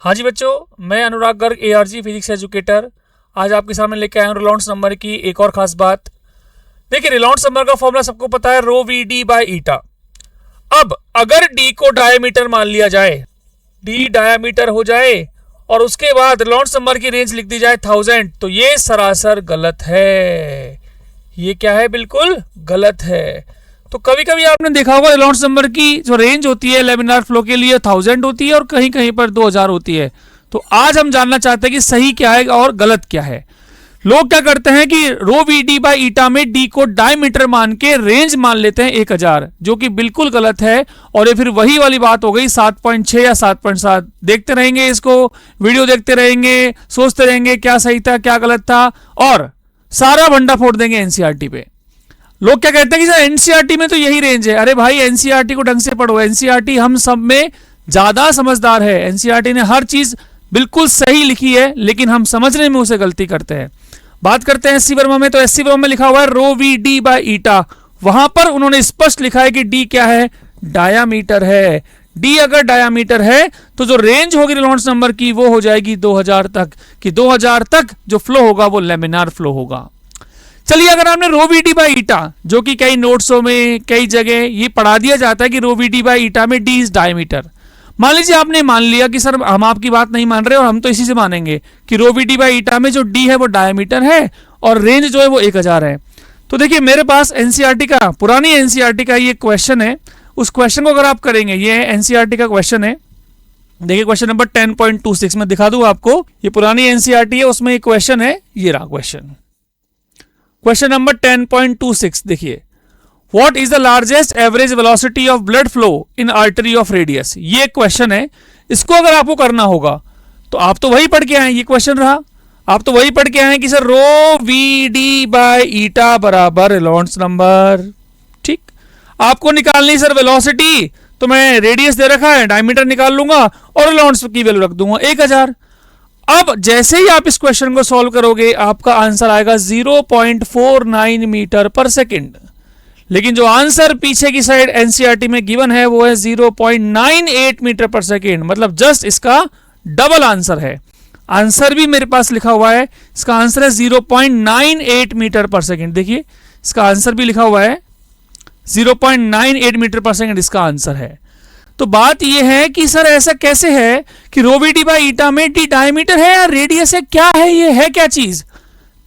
हाँ जी बच्चों, मैं अनुराग गर्ग ARG फिजिक्स एजुकेटर आज आपके सामने लेके आया हूँ रेनॉल्ड्स नंबर की एक और खास बात। देखिए, रेनॉल्ड्स नंबर का फॉर्मूला सबको पता है, रो वी डी बाई ईटा। अब अगर डी को डायमीटर मान लिया जाए, डी डायमीटर हो जाए और उसके बाद रेनॉल्ड्स नंबर की रेंज लिख दी जाए 1000, तो ये सरासर गलत है। ये क्या है? बिल्कुल गलत है। तो कभी कभी आपने देखा होगा रेनॉल्ड्स नंबर की जो रेंज होती है लैमिनार फ्लो के लिए 1000 होती है और कहीं कहीं पर 2000 होती है। तो आज हम जानना चाहते हैं कि सही क्या है और गलत क्या है। लोग क्या करते हैं कि रो वी डी बाई ईटा में डी को डायमीटर मान के रेंज मान लेते हैं 1000, जो कि बिल्कुल गलत है। और ये फिर वही वाली बात हो गई 7.6 या 7.7। देखते रहेंगे इसको, वीडियो देखते रहेंगे, सोचते रहेंगे क्या सही था क्या गलत था और सारा भंडा फोड़ देंगे एनसीईआरटी पे। लोग क्या कहते हैं कि सर एनसीईआरटी में तो यही रेंज है। अरे भाई, एनसीईआरटी को ढंग से पढ़ो। एनसीईआरटी हम सब में ज्यादा समझदार है। एनसीईआरटी ने हर चीज बिल्कुल सही लिखी है, लेकिन हम समझने में उसे गलती करते हैं। बात करते हैं एससी वर्मा में, तो एससी वर्मा में लिखा हुआ है रो वी डी बाई ईटा। वहां पर उन्होंने स्पष्ट लिखा है कि डी क्या है? डायामीटर है। डी अगर डायामीटर है तो जो रेंज होगी रेनॉल्ड्स नंबर की वो हो जाएगी 2000 तक, कि 2000 तक जो फ्लो होगा वो लैमिनार फ्लो होगा। चलिए, अगर आपने रो वी डी बाई ईटा, जो कि कई नोट्सों में कई जगह ये पढ़ा दिया जाता है कि रो वी डी बाई ईटा में डी इज डायमीटर। मान लीजिए आपने मान लिया कि सर हम आपकी बात नहीं मान रहे और हम तो इसी से मानेंगे कि रो वी डी बाई ईटा में जो डी है वो डायमीटर है और रेंज जो है वो 1000 है। तो देखिए, मेरे पास एनसीईआरटी का, पुरानी एनसीईआरटी का ये क्वेश्चन है। उस क्वेश्चन को अगर आप करेंगे, ये एनसीईआरटी का क्वेश्चन है। देखिए, क्वेश्चन नंबर 10.26 में दिखा दूं आपको। ये पुरानी एनसीईआरटी है, उसमें एक क्वेश्चन है, ये रहा क्वेश्चन। क्वेश्चन नंबर 10.26 देखिए, what is the largest average velocity of blood flow in artery of radius. ये क्वेश्चन है। इसको अगर आपको करना होगा तो आप तो वही पढ़ के आए, ये क्वेश्चन रहा, आप तो वही पढ़ के आए कि sir rho V D by eta बराबर रेनॉल्ड्स नंबर। ठीक, आपको निकालनी सर वेलोसिटी, तो मैं रेडियस दे रखा है, डायमीटर निकाल लूंगा और रेनॉल्ड्स की वैल्यू रख दूंगा 1000। अब जैसे ही आप इस क्वेश्चन को सॉल्व करोगे आपका आंसर आएगा 0.49 मीटर पर सेकंड। लेकिन जो आंसर पीछे की साइड एनसीईआरटी में गिवन है वो है 0.98 मीटर पर सेकंड, मतलब जस्ट इसका डबल आंसर है। आंसर भी मेरे पास लिखा हुआ है, इसका आंसर है 0.98 मीटर पर सेकंड। देखिए, इसका आंसर भी लिखा हुआ है 0.98 मीटर पर सेकंड, इसका आंसर है। तो बात यह है कि सर ऐसा कैसे है कि रो वी डी बाई ईटा में डी डायमीटर है या रेडियस है? क्या है ये, है क्या चीज?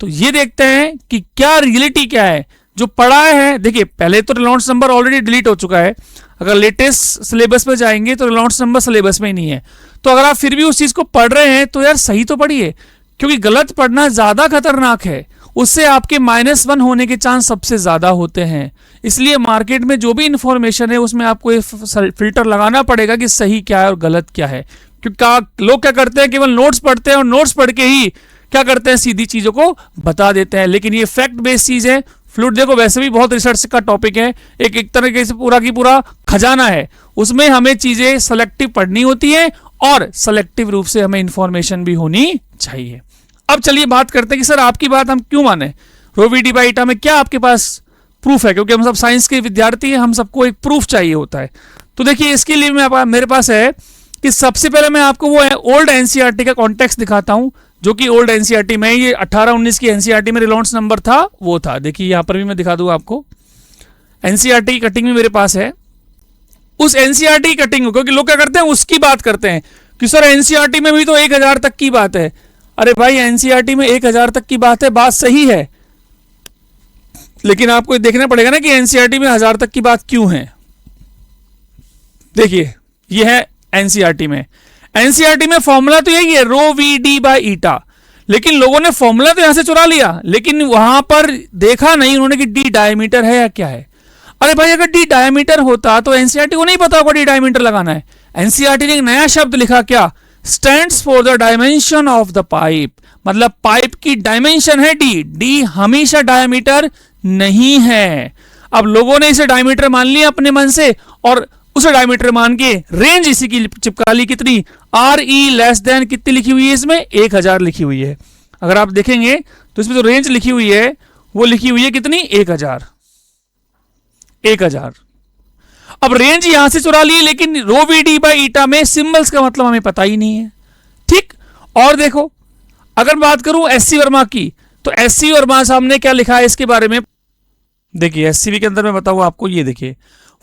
तो ये देखते हैं कि क्या रियलिटी क्या है जो पढ़ा है। देखिए, पहले तो रेनॉल्ड्स नंबर ऑलरेडी डिलीट हो चुका है। अगर लेटेस्ट सिलेबस में जाएंगे तो रेनॉल्ड्स नंबर सिलेबस में ही नहीं है। तो अगर आप फिर भी उस चीज को पढ़ रहे हैं तो यार सही तो पढ़िए, क्योंकि गलत पढ़ना ज्यादा खतरनाक है। उससे आपके -1 होने के चांस सबसे ज्यादा होते हैं। इसलिए मार्केट में जो भी इंफॉर्मेशन है उसमें आपको फिल्टर लगाना पड़ेगा कि सही क्या है और गलत क्या है। क्योंकि लोग क्या करते हैं, केवल नोट्स पढ़ते हैं और नोट्स पढ़ के ही क्या करते हैं, सीधी चीजों को बता देते हैं। लेकिन ये फैक्ट बेस्ड चीज है। फ्लूइड देखो वैसे भी बहुत रिसर्च का टॉपिक है, एक तरीके से पूरा की पूरा खजाना है। उसमें हमें चीजें सेलेक्टिव पढ़नी होती है और सेलेक्टिव रूप से हमें इंफॉर्मेशन भी होनी चाहिए। अब चलिए बात करते हैं कि सर आपकी बात हम क्यों माने। रो वी डी बाई ईटा में क्या आपके पास प्रूफ है? क्योंकि हम सब साइंस के विद्यार्थी हैं, हम सबको एक प्रूफ चाहिए होता है। तो देखिए, इसके लिए मेरे पास है कि सबसे पहले मैं आपको वो ओल्ड एनसीईआरटी का कॉन्टेक्स्ट दिखाता हूं, जो कि ओल्ड एनसीईआरटी में, ये 18-19 की एनसीईआरटी में रेनॉल्ड्स नंबर था, वो था। देखिए यहां पर भी मैं दिखा दूंगा आपको, एनसीईआरटी की कटिंग में मेरे पास है। उस एनसीईआरटी की कटिंग, क्योंकि लोग क्या करते हैं उसकी बात करते हैं कि सर एनसीईआरटी में भी तो 1000 तक की बात है। अरे भाई, एनसीईआरटी में 1000 तक की बात है, बात सही है, लेकिन आपको देखना पड़ेगा ना कि एनसीईआरटी में 1000 तक की बात क्यों है। देखिए, यह है एनसीईआरटी में। एनसीईआरटी में फॉर्मूला तो यही है, रो वी डी बाई ईटा, लेकिन लोगों ने फॉर्मूला तो यहां से चुरा लिया, लेकिन वहां पर देखा नहीं उन्होंने कि डी डायमीटर है या क्या है। अरे भाई, अगर डी डायमीटर होता तो एनसीईआरटी को नहीं पता होगा डी डायमीटर लगाना है। एनसीईआरटी ने एक नया शब्द लिखा, क्या? Stands for the dimension of the pipe, मतलब पाइप की डायमेंशन है डी। डी हमेशा डायमीटर नहीं है। अब लोगों ने इसे डायमीटर मान लिया अपने मन से और उसे डायमीटर मान के रेंज इसी की चिपका ली। कितनी? RE लेस देन कितनी लिखी हुई है इसमें? 1000 लिखी हुई है। अगर आप देखेंगे तो इसमें जो रेंज लिखी हुई है वो लिखी हुई है कितनी? 1000। अब रेंज यहां से चुरा ली, लेकिन रो वी डी बाई ईटा में सिंबल्स का मतलब हमें पता ही नहीं है। ठीक। और देखो, अगर बात करूं एससी वर्मा की, तो एससी वर्मा सामने क्या लिखा है इसके बारे में, देखिए एससीबी के अंदर मैं बताऊं आपको, ये देखिए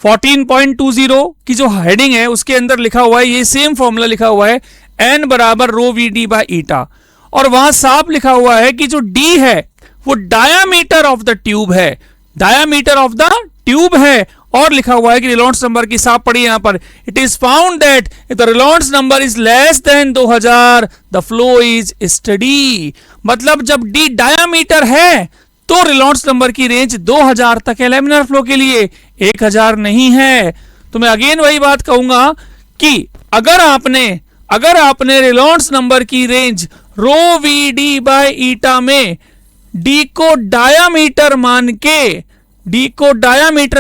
14.20 की जो हेडिंग है उसके अंदर लिखा हुआ है, ये सेम फॉर्मूला लिखा हुआ है, एन बराबर रो वी डी बाई ईटा, और वहां साफ लिखा हुआ है कि जो डी है वो डायामीटर ऑफ द ट्यूब है, डायामीटर ऑफ द ट्यूब है, और लिखा हुआ है कि रेनॉल्ड्स नंबर की साफ पड़ी यहां पर, it is found that if the Reynolds number is less than 2000 the flow is study. मतलब जब डी डायामीटर है तो रेनॉल्ड्स नंबर की रेंज 2000 तक है लैमिनार फ्लो के लिए, 1000 नहीं है। तो मैं अगेन वही बात कहूंगा कि अगर आपने रेनॉल्ड्स नंबर की range rho V D by eta में डी को डायामीटर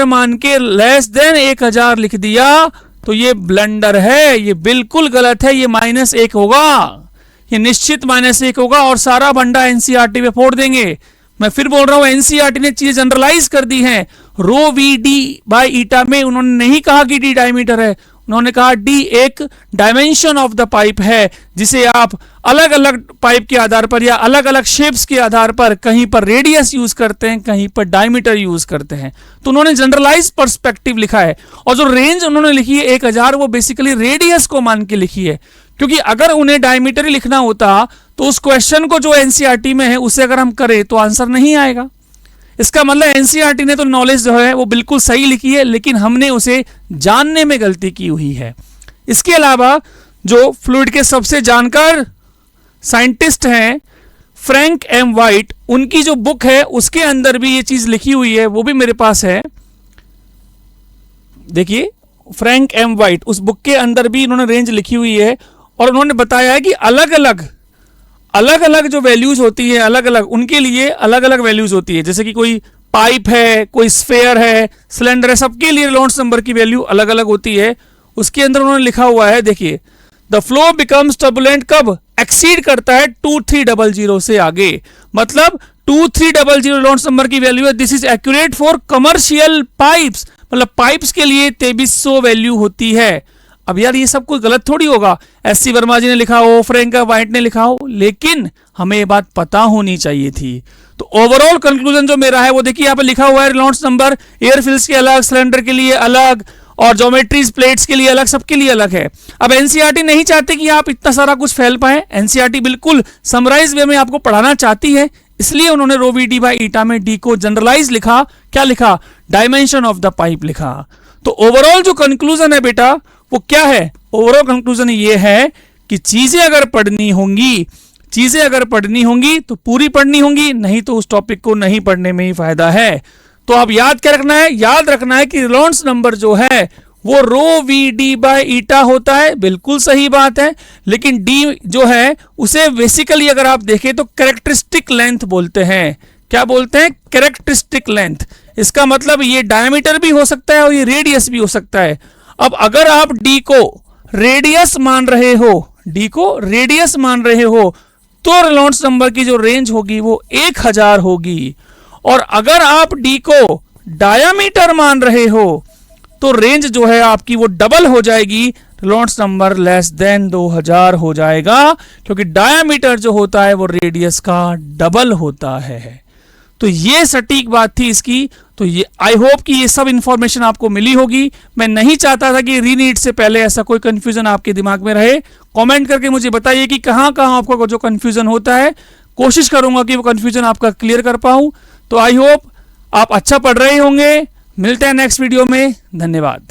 मान के लेस देन 1000 लिख दिया तो ये ब्लंडर है, ये बिल्कुल गलत है, ये -1 होगा, ये निश्चित -1 होगा और सारा भंडा एनसीईआरटी पे फोड़ देंगे। मैं फिर बोल रहा हूं, एनसीईआरटी ने चीजें जनरलाइज कर दी हैं। रो वी डी बाई ईटा में उन्होंने नहीं कहा कि डी डायमीटर है, उन्होंने कहा डी एक डायमेंशन ऑफ द पाइप है, जिसे आप अलग अलग पाइप के आधार पर या अलग अलग शेप्स के आधार पर कहीं पर रेडियस यूज करते हैं, कहीं पर डायमीटर यूज करते हैं। तो उन्होंने जनरलाइज पर्सपेक्टिव लिखा है, और जो रेंज उन्होंने लिखी है 1000 वो बेसिकली रेडियस को मान के लिखी है, क्योंकि अगर उन्हें डायमीटर ही लिखना होता तो उस क्वेश्चन को जो एनसीईआरटी में है उसे अगर हम करें तो आंसर नहीं आएगा। इसका मतलब एनसीईआरटी ने तो नॉलेज जो है वो बिल्कुल सही लिखी है, लेकिन हमने उसे जानने में गलती की हुई है। इसके अलावा जो फ्लूइड के सबसे जानकार साइंटिस्ट हैं फ्रैंक एम वाइट, उनकी जो बुक है उसके अंदर भी ये चीज लिखी हुई है, वो भी मेरे पास है। देखिए फ्रैंक एम वाइट, उस बुक के अंदर भी इन्होंने रेंज लिखी हुई है, और उन्होंने बताया है कि अलग अलग जो वैल्यूज होती है, अलग अलग उनके लिए अलग अलग वैल्यूज होती है। जैसे कि कोई पाइप है, कोई स्फेयर है, सिलेंडर है, सबके लिए रेनॉल्ड्स नंबर की वैल्यू अलग अलग होती है। उसके अंदर उन्होंने लिखा हुआ है, देखिए द फ्लो बिकम्स टर्बुलेंट कब एक्सीड करता है 2300 से आगे, मतलब 2300 रेनॉल्ड्स नंबर की वैल्यू है। This is accurate for commercial pipes, मतलब पाइप्स के लिए 2300 वैल्यू होती है। अब यार ये सब कुछ गलत थोड़ी होगा, एससी वर्मा जी ने लिखा हो, फ्रैंक वाइट ने लिखा हो, लेकिन हमें ये बात पता होनी चाहिए थी। तो ओवरऑल कंक्लूजन जो मेरा है वो देखिए यहाँ पे लिखा हुआ है, रेनॉल्ड्स नंबर एयर फिल्स के अलग, सिलेंडर के लिए अलग, और ज्योमेट्रीज प्लेट्स के लिए अलग, सबके लिए अलग है। अब एनसीईआरटी नहीं चाहते कि आप इतना सारा कुछ फैल पाए, एनसीईआरटी बिल्कुल समराइज वे में आपको पढ़ाना चाहती है, इसलिए उन्होंने रो वी डी बाई ईटा में डी को जनरलाइज लिखा। क्या लिखा? डायमेंशन ऑफ द पाइप लिखा। तो ओवरऑल जो कंक्लूजन है बेटा वो क्या है? ओवरऑल कंक्लूजन ये है कि चीजें अगर पढ़नी होंगी तो पूरी पढ़नी होंगी, नहीं तो उस टॉपिक को नहीं पढ़ने में ही फायदा है। तो अब याद क्या रखना है? याद रखना है कि रेनॉल्ड्स नंबर जो है वो रो वी डी बाई ईटा होता है, बिल्कुल सही बात है, लेकिन डी जो है उसे बेसिकली अगर आप देखें तो कैरेक्टरिस्टिक लेंथ बोलते हैं। क्या बोलते हैं? Characteristic length. इसका मतलब ये डायमीटर भी हो सकता है और ये रेडियस भी हो सकता है। अब अगर आप डी को रेडियस मान रहे हो तो रेनॉल्ड्स नंबर की जो रेंज होगी वो 1000 होगी, और अगर आप डी को डायामीटर मान रहे हो तो रेंज जो है आपकी वो डबल हो जाएगी, रेनॉल्ड्स नंबर लेस देन 2000 हो जाएगा, क्योंकि डायामीटर जो होता है वो रेडियस का डबल होता है। तो ये सटीक बात थी इसकी। तो ये आई होप कि ये सब इंफॉर्मेशन आपको मिली होगी। मैं नहीं चाहता था कि रीनीट से पहले ऐसा कोई कंफ्यूजन आपके दिमाग में रहे। कमेंट करके मुझे बताइए कि कहाँ कहाँ आपको जो कंफ्यूजन होता है, कोशिश करूंगा कि वो कंफ्यूजन आपका क्लियर कर पाऊं। तो आई होप आप अच्छा पढ़ रहे होंगे। मिलते हैं नेक्स्ट वीडियो में। धन्यवाद।